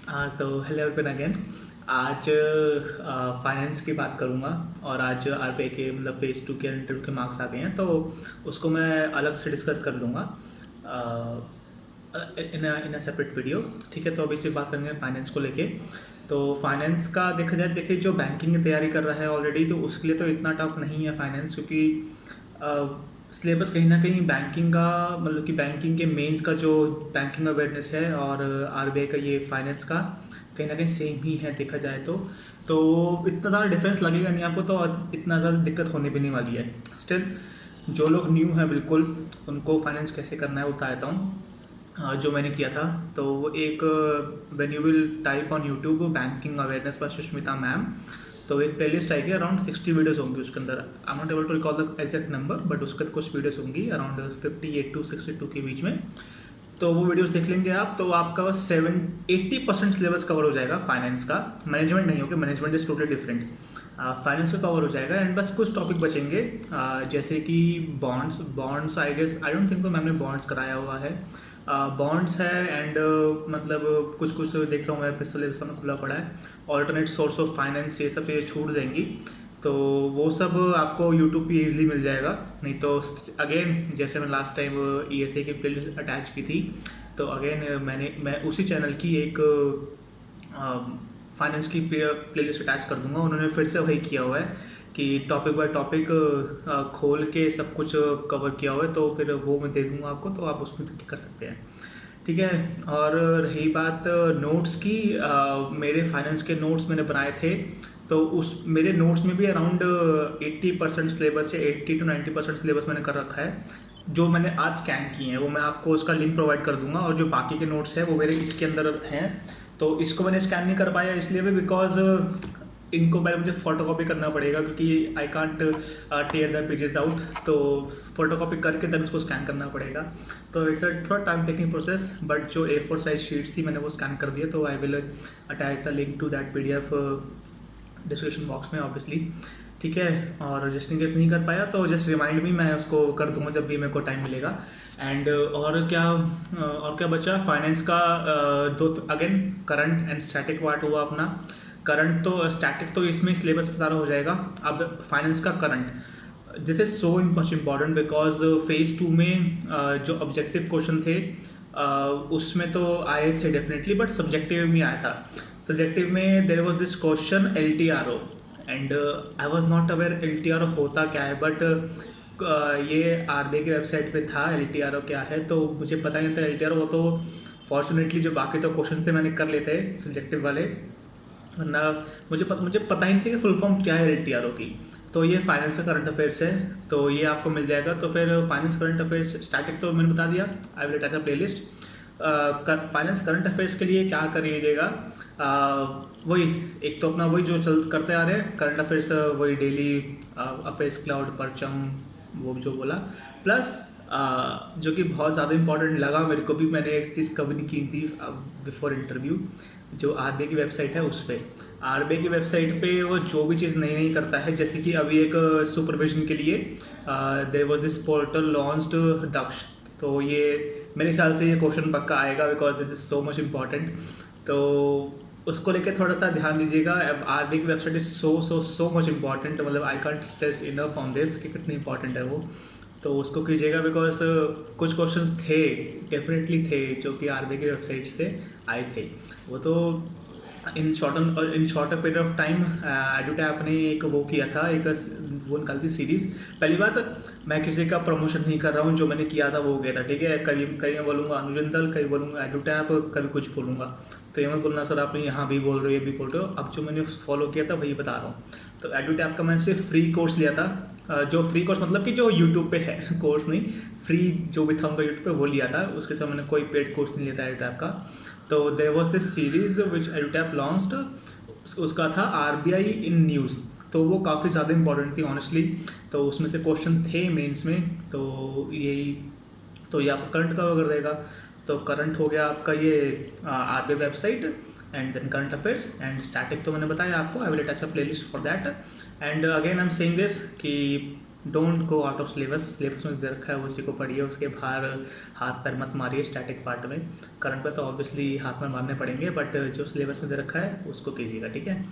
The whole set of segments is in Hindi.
तो हेलो एवरीवन अगेन। आज फाइनेंस की बात करूँगा और आज आरबीआई के मतलब फेज़ 2 के इंटरव्यू के मार्क्स आ गए हैं, तो उसको मैं अलग से डिस्कस कर लूँगा इन अ सेपरेट वीडियो। ठीक है, तो अभी सिर्फ बात करेंगे फाइनेंस को लेके। तो फाइनेंस का देखा जाए, देखिए जो बैंकिंग की तैयारी कर रहा है ऑलरेडी, तो उसके लिए तो इतना टफ नहीं है फाइनेंस, क्योंकि सिलेबस कहीं ना कहीं बैंकिंग का, मतलब कि बैंकिंग के मेंस का जो बैंकिंग अवेयरनेस है और आरबीआई का ये फाइनेंस का कहीं ना कहीं सेम ही है देखा जाए तो इतना ज़्यादा डिफरेंस लगेगा नहीं आपको, तो इतना ज़्यादा दिक्कत होने भी नहीं वाली है। स्टिल जो लोग न्यू हैं बिल्कुल, उनको फाइनेंस कैसे करना है बता देता हूँ। जो मैंने किया था, तो वो एक when you will type on YouTube banking awareness by Sushmita ma'am, तो एक प्लेलिस्ट आएगी, अराउंड 60 वीडियोस होंगी उसके अंदर। I am not able to recall the exact number, but उसके कुछ वीडियोस होंगी अराउंड 58 टू 62 के बीच में। तो वो वीडियोस देख लेंगे आप, तो आपका 80% सिलेबस कवर हो जाएगा फाइनेंस का। मैनेजमेंट नहीं होगा, management is totally different. Finance का कवर हो जाएगा एंड बस कुछ टॉपिक बचेंगे, जैसे कि bonds. Bonds I guess, I don't think तो मैंने बॉन्ड्स कराया हुआ है। बॉन्ड्स है एंड मतलब कुछ कुछ देख रहा हूँ मैं, सिलेबस में खुला पड़ा है। ऑल्टरनेट सोर्स ऑफ फाइनेंस, ये सब चीज़ें छूट देंगी, तो वो सब आपको यूट्यूब पे इजीली मिल जाएगा। नहीं तो अगेन, जैसे मैं लास्ट टाइम ईएसए की प्लेलिस्ट अटैच की थी, तो अगेन मैं उसी चैनल की एक फाइनेंस की प्लेलिस्ट अटैच कर दूंगा। उन्होंने फिर से वही किया हुआ है कि टॉपिक बाय टॉपिक खोल के सब कुछ कवर किया हुआ है, तो फिर वो मैं दे दूंगा आपको, तो आप उसमें तक कर सकते हैं। ठीक है। और रही बात नोट्स की, मेरे फाइनेंस के नोट्स मैंने बनाए थे, तो उस मेरे नोट्स में भी अराउंड 80% सिलेबस या 80 to 90% सिलेबस मैंने कर रखा है। जो मैंने आज स्कैन किए हैं वो मैं आपको उसका लिंक प्रोवाइड कर दूंगा, और जो बाकी के नोट्स हैं वो मेरे इसके अंदर हैं। तो इसको मैंने स्कैन नहीं कर पाया इसलिए भी, बिकॉज इनको पहले मुझे फोटो कॉपी करना पड़ेगा, क्योंकि I can't tier the pages out, तो फोटो कॉपी करके तब उसको स्कैन करना पड़ेगा। तो इट्स अ थोड़ा टाइम टेकिंग प्रोसेस, बट जो A4 साइज शीट्स थी मैंने वो स्कैन कर दिया, तो I will attach the link to that PDF description box में ऑब्वियसली। ठीक है। और जस्ट इन केस नहीं कर पाया तो जस्ट रिमाइंड मी, मैं उसको कर दूंगा जब भी मेरे को टाइम मिलेगा। एंड और क्या बचा फाइनेंस का, दो again current and static part हुआ अपना। करंट तो स्टैटिक तो इसमें सिलेबस में सारा हो जाएगा। अब फाइनेंस का current, this is so much important, because phase 2 में जो ऑब्जेक्टिव क्वेश्चन थे उसमें तो आए थे डेफिनेटली, बट सब्जेक्टिव में आया था। सब्जेक्टिव में there was this question LTRO, and I was not aware LTRO होता क्या है, बट ये आरबीआई की वेबसाइट पे था LTRO क्या है, तो मुझे पता नहीं था LTRO। वो तो फॉर्चुनेटली जो बाकी तो क्वेश्चन थे मैंने कर लेते सब्जेक्टिव वाले, वरना मुझे पता ही नहीं था कि फुल फॉर्म क्या है LTRO की। तो ये फाइनेंस का करंट अफेयर्स है, तो ये आपको मिल जाएगा। तो फिर फाइनेंस करंट अफेयर्स स्टैटिक तो मैंने बता दिया, आई will attach a playlist. Finance current affairs के लिए क्या करिएगा, वही एक तो अपना वही जो करते आ रहे हैं करंट अफेयर्स, वही डेली अफेयर्स, क्लाउड, परचम, वो जो बोला, प्लस जो कि बहुत ज़्यादा इंपॉर्टेंट लगा मेरे को भी, मैंने एक चीज़ कवर नहीं की थी बिफोर इंटरव्यू, जो आरबीआई की वेबसाइट है उस पर। आरबीआई की वेबसाइट पे वो जो भी चीज़ नई नई करता है, जैसे कि अभी एक सुपरविजन के लिए there was this portal launched Daksh, तो ये मेरे ख्याल से ये क्वेश्चन पक्का आएगा, because this is so much important. तो उसको लेके थोड़ा सा ध्यान दीजिएगा। अब आरबीआई की website is so much important, मतलब I can't stress enough on this कि कितनी इंपॉर्टेंट है वो। तो उसको कीजिएगा, बिकॉज कुछ क्वेश्चंस थे, डेफिनेटली थे, जो कि आरबीआई की वेबसाइट से आए थे। वो तो in shorter period of time Edutap ने एक वो किया था, एक वो निकाली थी सीरीज़। पहली बात, मैं किसी का प्रमोशन नहीं कर रहा हूँ, जो मैंने किया था वो हो गया था, ठीक है। कभी कहीं मैं बोलूँगा अनुजंदल, कहीं बोलूँगा एडुटैप, कभी कुछ बोलूँगा, तो ये मत बोलना सर आपने यहाँ भी बोल रहे हो ये भी बोल रहे हो। अब जो मैंने फॉलो किया था वही बता रहा हूँ। तो एडुटैप का मैंने सिर्फ फ्री कोर्स लिया था, जो फ्री कोर्स मतलब कि जो यूट्यूब पे है कोर्स नहीं, फ्री जो भी था उनका यूट्यूब पे वो लिया था, उसके साथ मैंने कोई पेड कोर्स नहीं लिया था एडुटैप का। तो there was this series which Edutap launched, उसका था आरबीआई इन न्यूज़, तो वो काफ़ी ज़्यादा इंपॉर्टेंट थी ऑनेस्टली। तो उसमें से क्वेश्चन थे मेंस में, तो यही, तो ये आपका करंट कवर कर देगा। तो करंट हो गया आपका ये RBI website, and then current affairs and static तो मैंने बताया आपको, I will attach a playlist for that. And again I am saying this कि don't go out of syllabus. Syllabus में दे रखा है उसी को पढ़िए, उसके बाहर हाथ पैर मत मारिए स्टैटिक पार्ट में। करंट में तो ऑब्वियसली हाथ में मारने पड़ेंगे, बट जो सिलेबस में दे रखा है उसको कीजिएगा, ठीक है।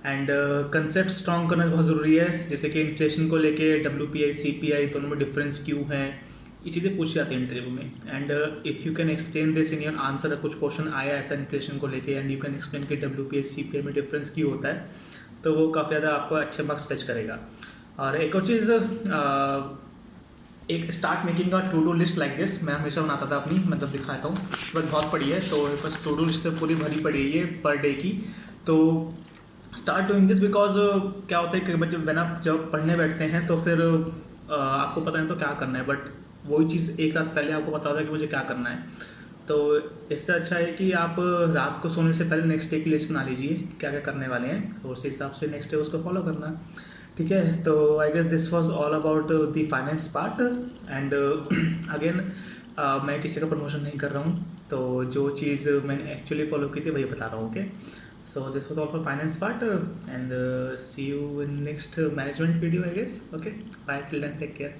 एंड कंसेप्ट स्ट्रॉन्ग करना बहुत ज़रूरी है, जैसे कि इन्फ्लेशन को लेके WPI CPI दोनों में डिफरेंस क्यों है, ये चीज़ें पूछी जाती हैं इंटरव्यू में। And if you can explain this in your answer, कुछ क्वेश्चन आया ऐसा इन्फ्लेशन को लेके एंड यू कैन एक्सप्लेन कि WPI CPI में डिफरेंस क्यों होता है, तो वो काफ़ी ज़्यादा आपको अच्छे मार्क्स फेच करेगा। और एक और चीज़, एक स्टार्ट मेकिंग का to do list like this, मैं हमेशा बनाता था अपनी, मतलब दिखाता हूँ, बट बहुत पड़ी है तो बस टू डू लिस्ट से पूरी भरी पड़ी है ये पर डे की। तो स्टार्ट डूइंग दिस बिकॉज क्या होता है कि बच्चे आप जब पढ़ने बैठते हैं तो फिर आपको पता नहीं तो क्या करना है, बट वही चीज़ एक रात पहले आपको पता होता है कि मुझे क्या करना है। तो इससे अच्छा है कि आप रात को सोने से पहले नेक्स्ट डे की लिस्ट बना लीजिए क्या क्या करने वाले हैं, और उस हिसाब से नेक्स्ट डे उसको फॉलो करना, ठीक है। तो I guess this was all about the finance part. And again मैं किसी का प्रमोशन नहीं कर रहा हूँ, तो जो चीज़ मैंने एक्चुअली फॉलो की थी वही बता रहा हूँ, okay. So this was all for finance part, and see you in next management video, I guess. Okay, bye till then, take care.